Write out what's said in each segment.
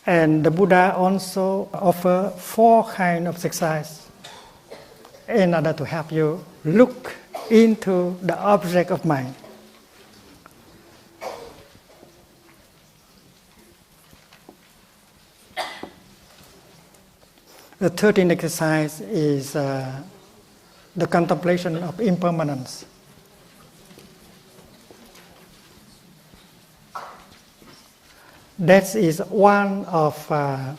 And the Buddha also offer 4 kinds of exercise in order to help you look into the object of mind. The 13th exercise is the contemplation of impermanence. That is one of the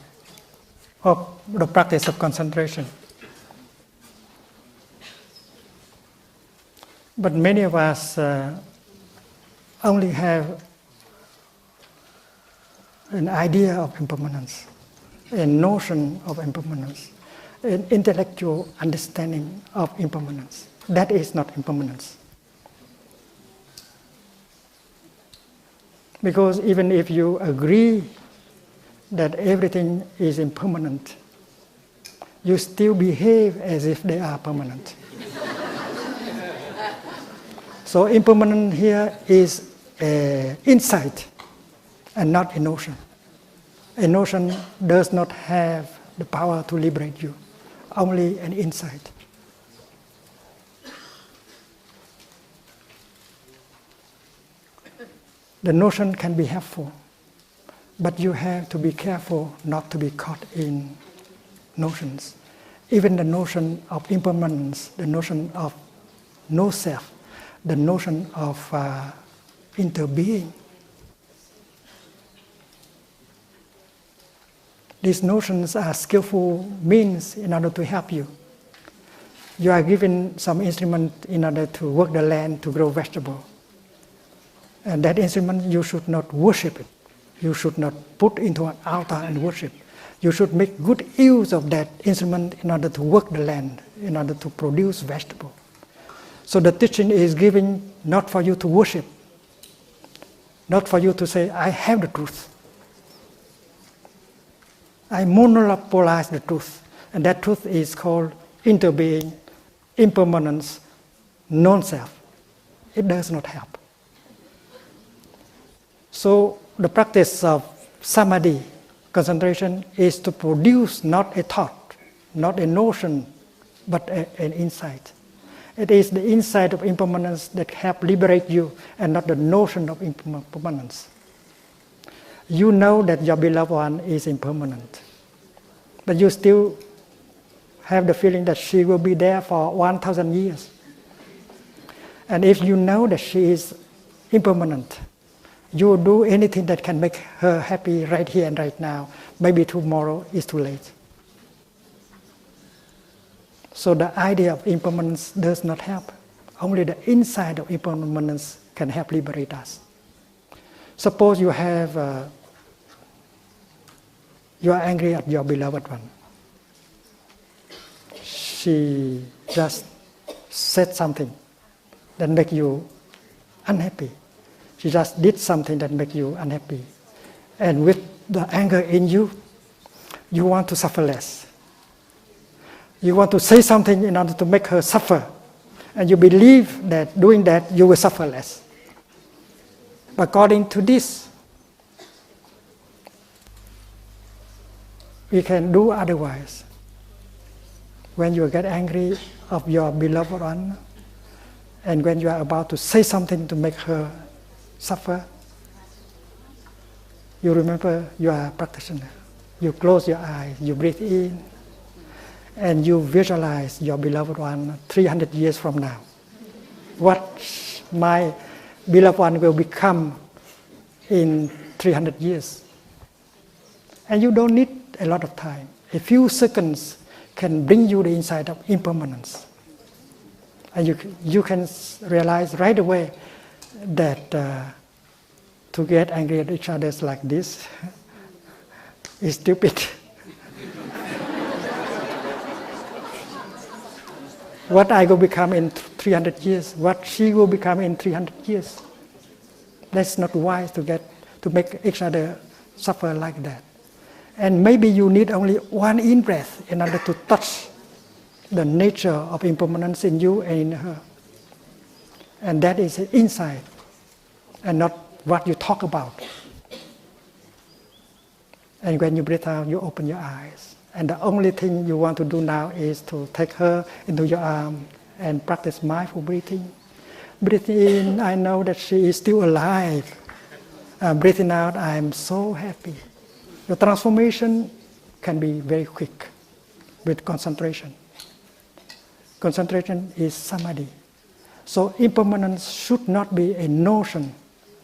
practice of concentration. But many of us only have an idea of impermanence, a notion of impermanence, an intellectual understanding of impermanence. That is not impermanence. Because even if you agree that everything is impermanent, you still behave as if they are permanent. So impermanent here is an insight and not a notion. A notion does not have the power to liberate you, only an insight. The notion can be helpful, but you have to be careful not to be caught in notions. Even the notion of impermanence, the notion of no self, the notion of interbeing. These notions are skillful means in order to help you. You are given some instrument in order to work the land to grow vegetable. And that instrument, you should not worship it. You should not put into an altar and worship. You should make good use of that instrument in order to work the land, in order to produce vegetable. So the teaching is given not for you to worship, not for you to say, I have the truth. I monopolize the truth. And that truth is called interbeing, impermanence, non-self. It does not help. So the practice of samadhi, concentration, is to produce not a thought, not a notion, but an insight. It is the insight of impermanence that helps liberate you and not the notion of impermanence. You know that your beloved one is impermanent, but you still have the feeling that she will be there for 1,000 years. And if you know that she is impermanent, you will do anything that can make her happy right here and right now. Maybe tomorrow is too late. So the idea of impermanence does not help. Only the insight of impermanence can help liberate us. Suppose you are angry at your beloved one. She just said something that makes you unhappy. She just did something that makes you unhappy. And with the anger in you, you want to suffer less. You want to say something in order to make her suffer. And you believe that doing that, you will suffer less. But according to this, we can do otherwise. When you get angry of your beloved one, and when you are about to say something to make her suffer, you remember you are a practitioner. You close your eyes, you breathe in, and you visualize your beloved one 300 years from now. What my beloved one will become in 300 years. And you don't need a lot of time. A few seconds can bring you the insight of impermanence. And you can realize right away that to get angry at each other like this is stupid. What I will become in 300 years, what she will become in 300 years. That's not wise to make each other suffer like that. And maybe you need only one in-breath in order to touch the nature of impermanence in you and in her. And that is an insight and not what you talk about. And when you breathe out, you open your eyes. And the only thing you want to do now is to take her into your arm and practice mindful breathing. Breathing in, I know that she is still alive. Breathing out, I am so happy. The transformation can be very quick with concentration. Concentration is samadhi. So impermanence should not be a notion,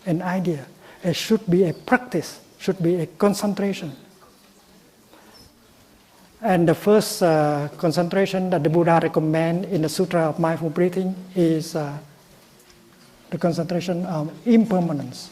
an idea. It should be a practice, should be a concentration. And the first concentration that the Buddha recommends in the Sutra of Mindful Breathing is the concentration of impermanence.